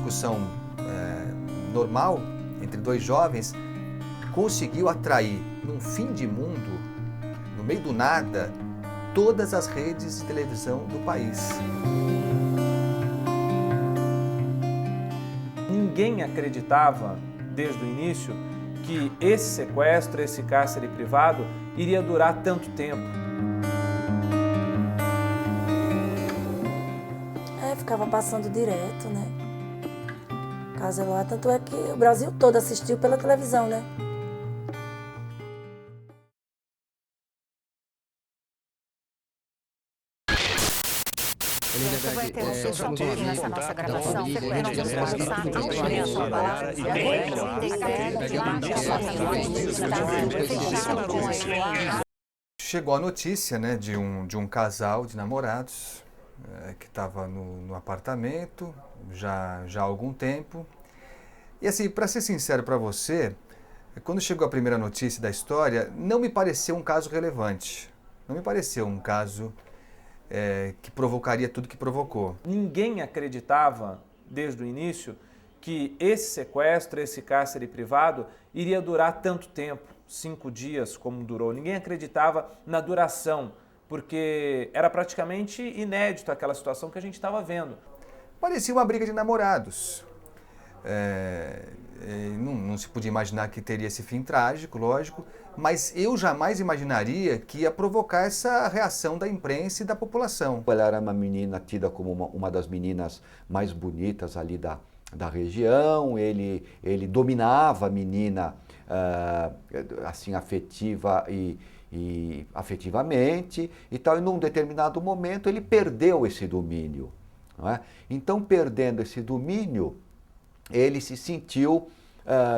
discussão normal entre dois jovens, conseguiu atrair, num fim de mundo, no meio do nada, todas as redes de televisão do país. Ninguém acreditava, desde o início, que esse sequestro, esse cárcere privado, iria durar tanto tempo. Ficava passando direto, né? Caso Eloá, tanto é que o Brasil todo assistiu pela televisão, né? Você vai ter um susto aqui nessa nossa gravação, porque nós vamos conversar Chegou a notícia, né, de um casal de namorados que estava no apartamento já há algum tempo. E assim, para ser sincero para você, quando chegou a primeira notícia da história, não me pareceu um caso relevante. Não me pareceu um caso que provocaria tudo que provocou. Ninguém acreditava, desde o início, que esse sequestro, esse cárcere privado, iria durar tanto tempo, 5 dias, como durou. Ninguém acreditava na duração, porque era praticamente inédito aquela situação que a gente estava vendo. Parecia uma briga de namorados. Não se podia imaginar que teria esse fim trágico, lógico, mas eu jamais imaginaria que ia provocar essa reação da imprensa e da população. Ela era uma menina tida como uma das meninas mais bonitas ali da região, ele dominava a menina assim, afetiva e afetivamente e tal, e num determinado momento ele perdeu esse domínio. Não é? Então, perdendo esse domínio, ele se sentiu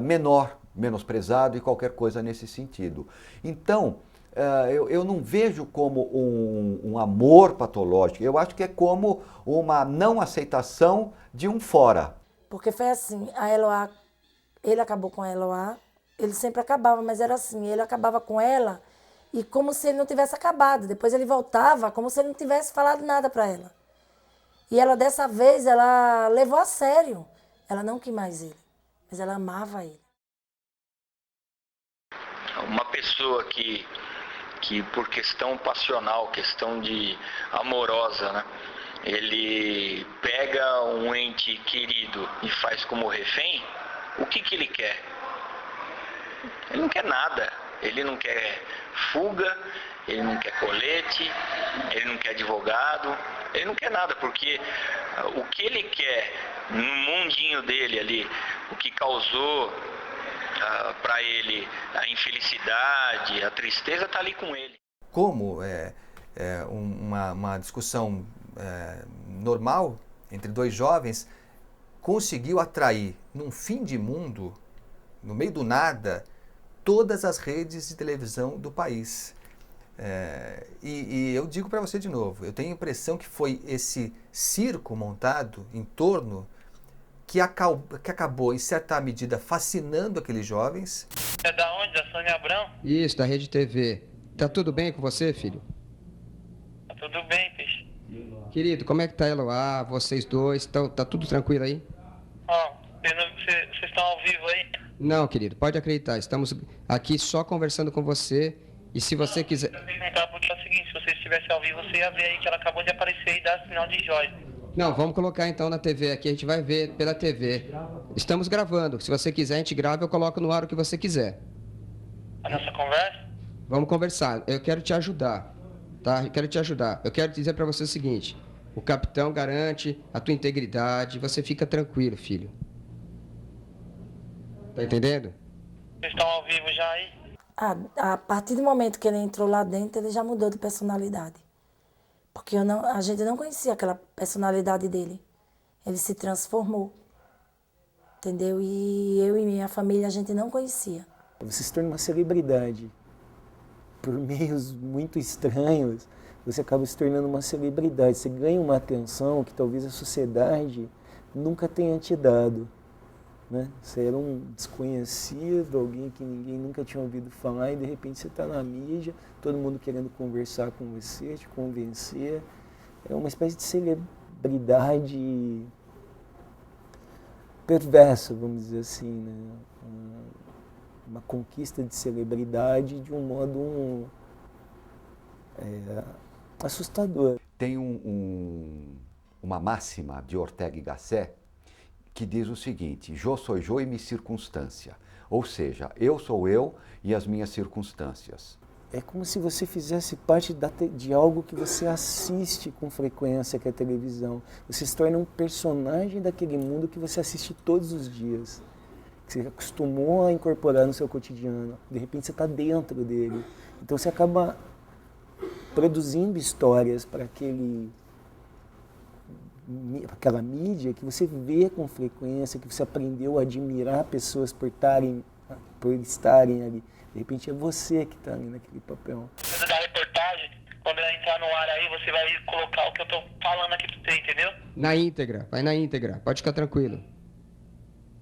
menor, menosprezado e qualquer coisa nesse sentido. Então, eu não vejo como um amor patológico, eu acho que é como uma não aceitação de um fora. Porque foi assim, a Eloá, ele acabou com a Eloá, ele sempre acabava, mas era assim, ele acabava com ela e como se ele não tivesse acabado. Depois ele voltava como se ele não tivesse falado nada para ela. E ela, dessa vez, ela levou a sério. Ela não quis mais ele, mas ela amava ele. Uma pessoa que por questão passional, questão de amorosa, né? Ele pega um ente querido e faz como refém, o que ele quer? Ele não quer nada. Ele não quer fuga, ele não quer colete, ele não quer advogado, ele não quer nada, porque o que ele quer no mundinho dele ali, o que causou para ele a infelicidade, a tristeza, está ali com ele. Como uma discussão normal entre dois jovens conseguiu atrair, num fim de mundo, no meio do nada, todas as redes de televisão do país. E eu digo para você de novo, eu tenho a impressão que foi esse circo montado em torno que acabou, em certa medida, fascinando aqueles jovens. É da onde? Da Sônia Abrão? Isso, da Rede TV. Tá tudo bem com você, filho? Tá tudo bem, peixe. Querido, como é que tá Eloá, vocês dois? Tá tudo tranquilo aí? Vocês estão ao vivo aí? Não, querido, pode acreditar. Estamos aqui só conversando com você. E se você quiser... Porque é o seguinte, se você estivesse ao vivo, você ia ver aí que ela acabou de aparecer e dar sinal de joia. Não, vamos colocar então na TV aqui, a gente vai ver pela TV. Estamos gravando. Se você quiser, a gente grava, eu coloco no ar o que você quiser. A nossa conversa? Vamos conversar. Eu quero te ajudar, tá? Eu quero te ajudar. Eu quero dizer para você o seguinte: o capitão garante a tua integridade. Você fica tranquilo, filho. Tá entendendo? Vocês estão ao vivo já aí? A partir do momento que ele entrou lá dentro, ele já mudou de personalidade. Porque a gente não conhecia aquela personalidade dele. Ele se transformou. Entendeu? E eu e minha família, a gente não conhecia. Você se torna uma celebridade. Por meios muito estranhos, você acaba se tornando uma celebridade. Você ganha uma atenção que talvez a sociedade nunca tenha te dado. Né? Você era um desconhecido, alguém que ninguém nunca tinha ouvido falar, e de repente você está na mídia, todo mundo querendo conversar com você, te convencer. É uma espécie de celebridade perverso, vamos dizer assim, né? Uma conquista de celebridade de um modo assustador. Tem uma máxima de Ortega y Gasset que diz o seguinte: "Eu sou eu e minha circunstância", ou seja, eu sou eu e as minhas circunstâncias. É como se você fizesse parte de algo que você assiste com frequência, que é a televisão. Você se torna um personagem daquele mundo que você assiste todos os dias, que você acostumou a incorporar no seu cotidiano. De repente você está dentro dele. Então você acaba produzindo histórias para aquela mídia que você vê com frequência, que você aprendeu a admirar pessoas por estarem ali. De repente é você que está ali naquele papel. Quando da reportagem, quando ela entrar no ar aí, você vai colocar o que eu tô falando aqui pra você, entendeu? Na íntegra, vai na íntegra, pode ficar tranquilo.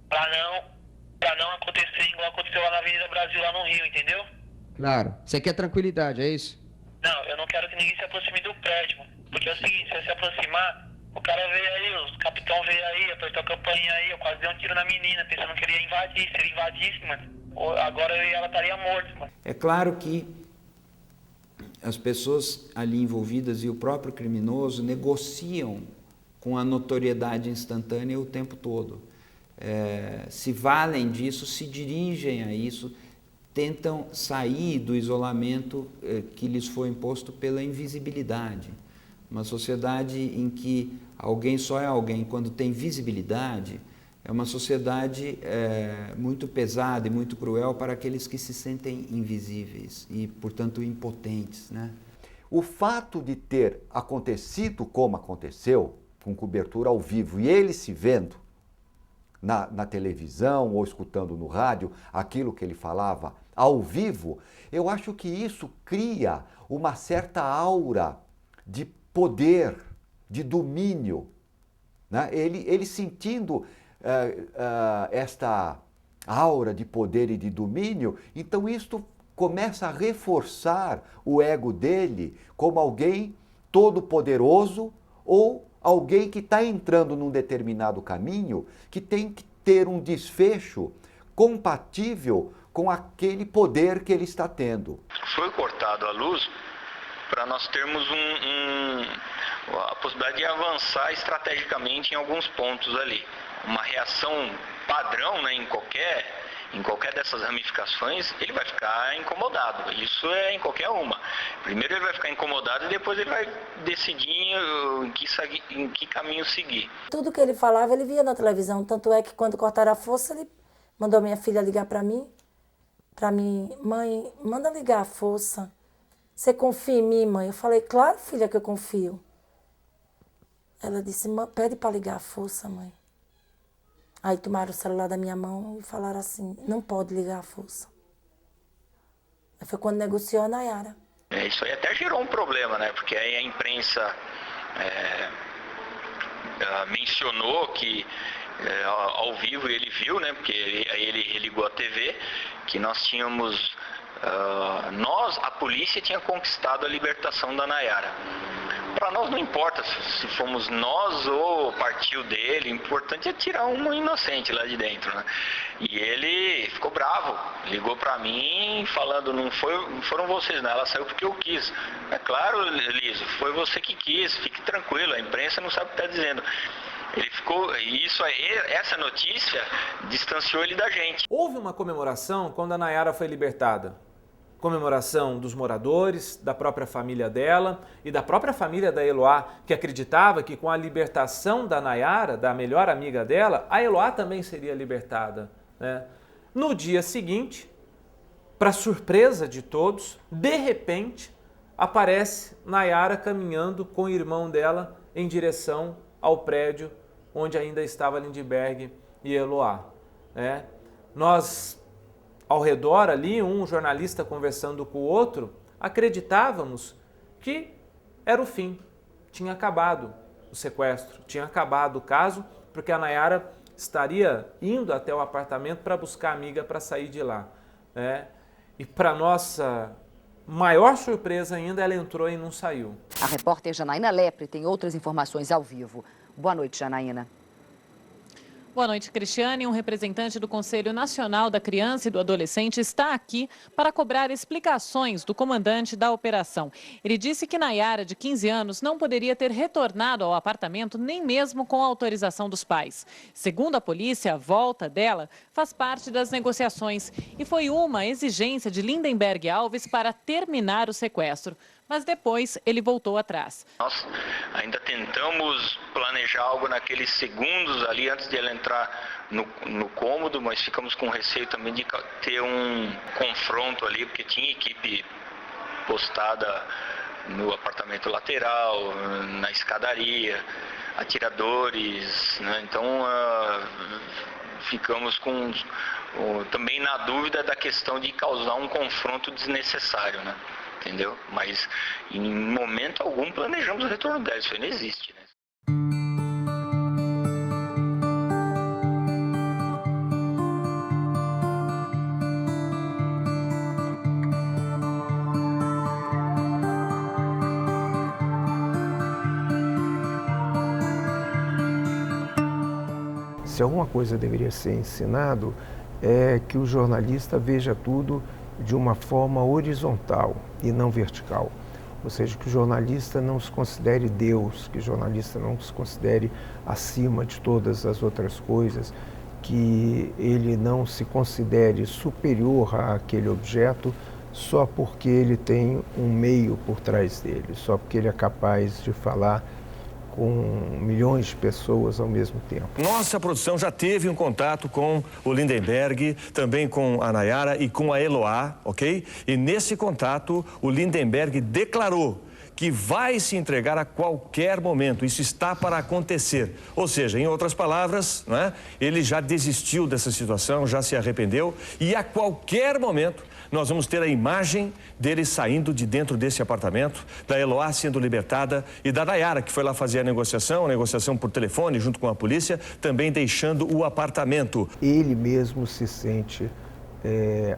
Pra não acontecer igual aconteceu lá na Avenida Brasil, lá no Rio, entendeu? Claro, você quer tranquilidade, é isso? Não, eu não quero que ninguém se aproxime do prédio, porque é o seguinte, se eu se aproximar, o cara veio aí, o capitão veio aí, apertou a campainha aí, eu quase dei um tiro na menina, pensando que ele ia invadir. Se ele invadisse, mano, agora ela estaria morta, mano. É claro que as pessoas ali envolvidas e o próprio criminoso negociam com a notoriedade instantânea o tempo todo. Se valem disso, se dirigem a isso, tentam sair do isolamento que lhes foi imposto pela invisibilidade. Uma sociedade em que alguém só é alguém quando tem visibilidade é uma sociedade muito pesada e muito cruel para aqueles que se sentem invisíveis e, portanto, impotentes, né? O fato de ter acontecido como aconteceu, com cobertura ao vivo, e ele se vendo na televisão ou escutando no rádio aquilo que ele falava ao vivo, eu acho que isso cria uma certa aura de poder, de domínio, né? Ele sentindo esta aura de poder e de domínio, então isto começa a reforçar o ego dele como alguém todo-poderoso ou alguém que está entrando num determinado caminho que tem que ter um desfecho compatível com aquele poder que ele está tendo. Foi cortado a luz para nós termos a possibilidade de avançar estrategicamente em alguns pontos ali. Uma reação padrão, né, em qualquer dessas ramificações, ele vai ficar incomodado. Isso é em qualquer uma. Primeiro ele vai ficar incomodado e depois ele vai decidir em que caminho seguir. Tudo que ele falava, ele via na televisão. Tanto é que quando cortaram a força, ele mandou minha filha ligar para mim. Mãe, manda ligar a força. Você confia em mim, mãe? Eu falei, claro, filha, que eu confio. Ela disse, pede para ligar a força, mãe. Aí tomaram o celular da minha mão e falaram assim, não pode ligar a força. Aí foi quando negociou a Nayara. Isso aí até gerou um problema, né? Porque aí a imprensa mencionou que ao vivo ele viu, né? Porque aí ele ligou a TV, que nós tínhamos... a polícia tinha conquistado a libertação da Nayara. Para nós não importa se fomos nós ou o partido dele, o importante é tirar uma inocente lá de dentro, né? E ele ficou bravo, ligou para mim falando, não foram vocês, não, ela saiu porque eu quis. É claro, Liso, foi você que quis, fique tranquilo, a imprensa não sabe o que está dizendo. Ele ficou, e essa notícia distanciou ele da gente. Houve uma comemoração quando a Nayara foi libertada. Comemoração dos moradores, da própria família dela e da própria família da Eloá, que acreditava que com a libertação da Nayara, da melhor amiga dela, a Eloá também seria libertada, né? No dia seguinte, para surpresa de todos, de repente, aparece Nayara caminhando com o irmão dela em direção ao prédio onde ainda estava Lindbergh e Eloá, né? Nós, ao redor ali, um jornalista conversando com o outro, acreditávamos que era o fim, tinha acabado o sequestro, tinha acabado o caso, porque a Nayara estaria indo até o apartamento para buscar a amiga para sair de lá, né? E para nossa maior surpresa ainda, ela entrou e não saiu. A repórter Janaína Lepre tem outras informações ao vivo. Boa noite, Janaína. Boa noite, Cristiane. Um representante do Conselho Nacional da Criança e do Adolescente está aqui para cobrar explicações do comandante da operação. Ele disse que Nayara, de 15 anos, não poderia ter retornado ao apartamento nem mesmo com a autorização dos pais. Segundo a polícia, a volta dela faz parte das negociações e foi uma exigência de Lindenberg Alves para terminar o sequestro. Mas depois ele voltou atrás. Nós ainda tentamos planejar algo naqueles segundos ali antes de ela entrar no cômodo, mas ficamos com receio também de ter um confronto ali, porque tinha equipe postada no apartamento lateral, na escadaria, atiradores, né? Então ficamos também na dúvida da questão de causar um confronto desnecessário, né? Entendeu? Mas em momento algum planejamos o retorno dela, isso aí não existe, né? Se alguma coisa deveria ser ensinado, é que o jornalista veja tudo de uma forma horizontal e não vertical. Ou seja, que o jornalista não se considere Deus, que o jornalista não se considere acima de todas as outras coisas, que ele não se considere superior àquele objeto só porque ele tem um meio por trás dele, só porque ele é capaz de falar com milhões de pessoas ao mesmo tempo. Nossa produção já teve um contato com o Lindenberg, também com a Nayara e com a Eloá, ok? E nesse contato, o Lindenberg declarou que vai se entregar a qualquer momento. Isso está para acontecer. Ou seja, em outras palavras, né, ele já desistiu dessa situação, já se arrependeu e a qualquer momento nós vamos ter a imagem dele saindo de dentro desse apartamento, da Eloá sendo libertada e da Nayara, que foi lá fazer a negociação por telefone junto com a polícia, também deixando o apartamento. Ele mesmo se sente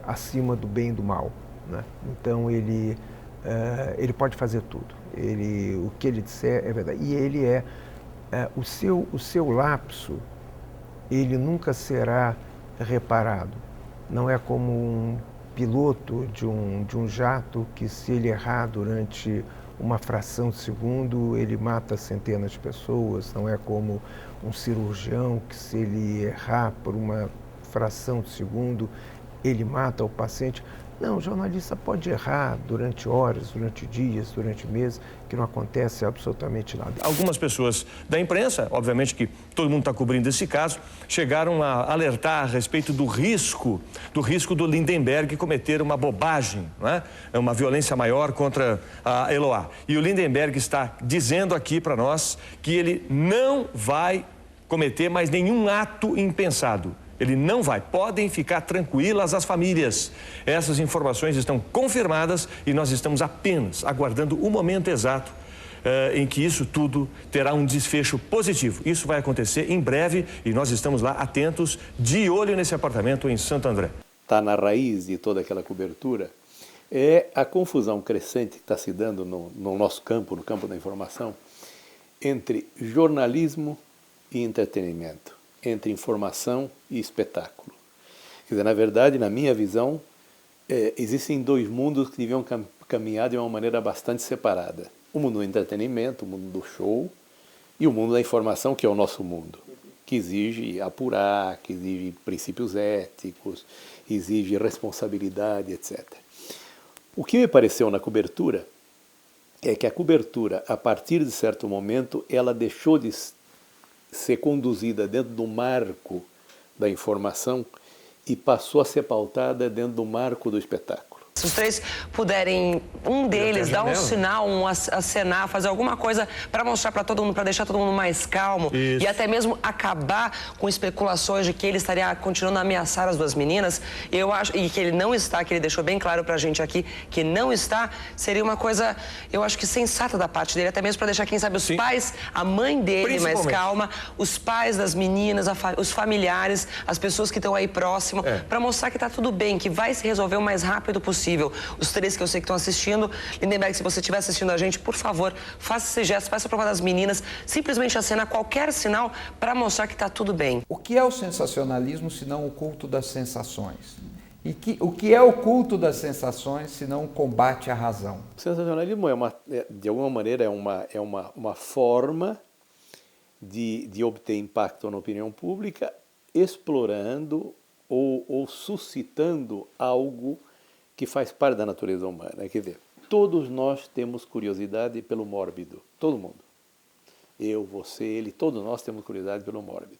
acima do bem e do mal, né? Então ele pode fazer tudo. O que ele disser é verdade. E ele o seu lapso, ele nunca será reparado. Não é como um piloto de um jato que, se ele errar durante uma fração de segundo, ele mata centenas de pessoas. Não é como um cirurgião que, se ele errar por uma fração de segundo, ele mata o paciente. Não, o jornalista pode errar durante horas, durante dias, durante meses, que não acontece absolutamente nada. Algumas pessoas da imprensa, obviamente que todo mundo está cobrindo esse caso, chegaram a alertar a respeito do risco do Lindenberg cometer uma bobagem, né? Uma violência maior contra a Eloá. E o Lindenberg está dizendo aqui para nós que ele não vai cometer mais nenhum ato impensado. Ele não vai. Podem ficar tranquilas as famílias. Essas informações estão confirmadas e nós estamos apenas aguardando o momento exato em que isso tudo terá um desfecho positivo. Isso vai acontecer em breve e nós estamos lá atentos, de olho nesse apartamento em Santo André. Está na raiz de toda aquela cobertura é a confusão crescente que está se dando no nosso campo, no campo da informação, entre jornalismo e entretenimento, entre informação e espetáculo. Quer dizer, na verdade, na minha visão, existem dois mundos que deviam caminhar de uma maneira bastante separada. O mundo do entretenimento, o mundo do show, e o mundo da informação, que é o nosso mundo, que exige apurar, que exige princípios éticos, exige responsabilidade, etc. O que me pareceu na cobertura é que a cobertura, a partir de certo momento, ela deixou de ser conduzida dentro do marco da informação e passou a ser pautada dentro do marco do espetáculo. Se os três puderem, um deles dar um sinal, acenar, fazer alguma coisa para mostrar para todo mundo, para deixar todo mundo mais calmo. Isso. E até mesmo acabar com especulações de que ele estaria continuando a ameaçar as duas meninas, eu acho, e que ele não está, que ele deixou bem claro pra gente aqui, que não está, seria uma coisa, eu acho que sensata da parte dele, até mesmo para deixar, quem sabe, os pais, a mãe dele mais calma, os pais das meninas, os familiares, as pessoas que estão aí próximo, para mostrar que tá tudo bem, que vai se resolver o mais rápido possível. possível. Os 3 que eu sei que estão assistindo, Lindenberg, se você estiver assistindo a gente, por favor, faça esse gesto, faça a prova das meninas, simplesmente acenar qualquer sinal para mostrar que está tudo bem. O que é o sensacionalismo se não o culto das sensações? O que é o culto das sensações se não o combate à razão? O sensacionalismo de alguma maneira é uma forma de obter impacto na opinião pública, explorando ou suscitando algo que faz parte da natureza humana. Quer dizer, todos nós temos curiosidade pelo mórbido, todo mundo. Eu, você, ele, todos nós temos curiosidade pelo mórbido.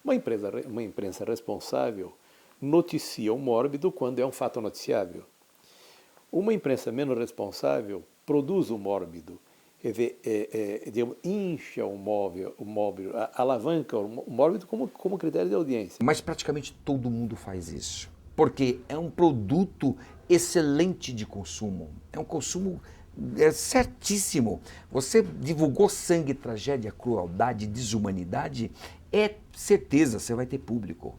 Uma imprensa responsável noticia o mórbido quando é um fato noticiável. Uma imprensa menos responsável produz o mórbido, incha o móvel, alavanca o mórbido como critério de audiência. Mas praticamente todo mundo faz isso, porque é um produto excelente de consumo, é um consumo certíssimo. Você divulgou sangue, tragédia, crueldade, desumanidade, é certeza, você vai ter público,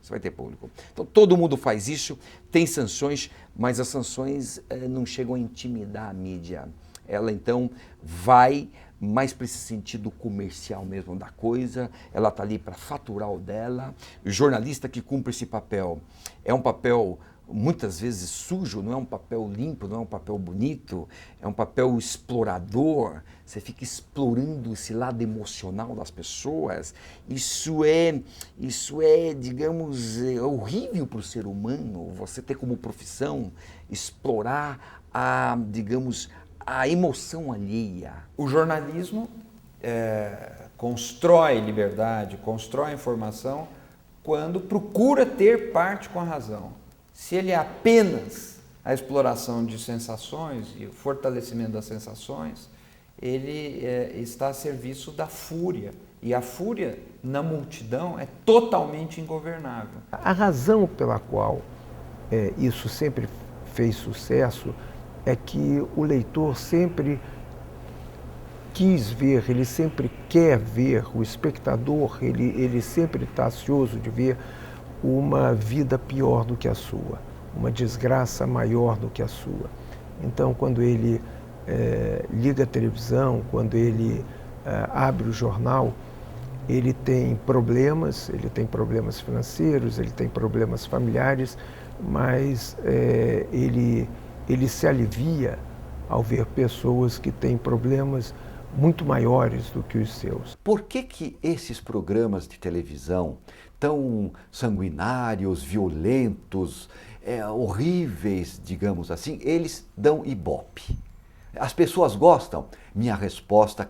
Então todo mundo faz isso, tem sanções, mas as sanções não chegam a intimidar a mídia. Ela então vai mais para esse sentido comercial mesmo da coisa, ela está ali para faturar o dela. O jornalista que cumpre esse papel é um papel muitas vezes sujo, não é um papel limpo, não é um papel bonito, é um papel explorador. Você fica explorando esse lado emocional das pessoas. Isso é, digamos, horrível para o ser humano. Você ter como profissão explorar a emoção alheia. O jornalismo constrói liberdade, constrói informação quando procura ter parte com a razão. Se ele é apenas a exploração de sensações e o fortalecimento das sensações, ele está a serviço da fúria. E a fúria na multidão é totalmente ingovernável. A razão pela qual isso sempre fez sucesso é que o leitor sempre quis ver, ele sempre quer ver, o espectador, ele sempre está ansioso de ver uma vida pior do que a sua, uma desgraça maior do que a sua. Então, quando ele liga a televisão, quando ele abre o jornal, ele tem problemas financeiros, ele tem problemas familiares, mas ele se alivia ao ver pessoas que têm problemas muito maiores do que os seus. Por que esses programas de televisão tão sanguinários, violentos, horríveis, digamos assim, eles dão ibope? As pessoas gostam? Minha resposta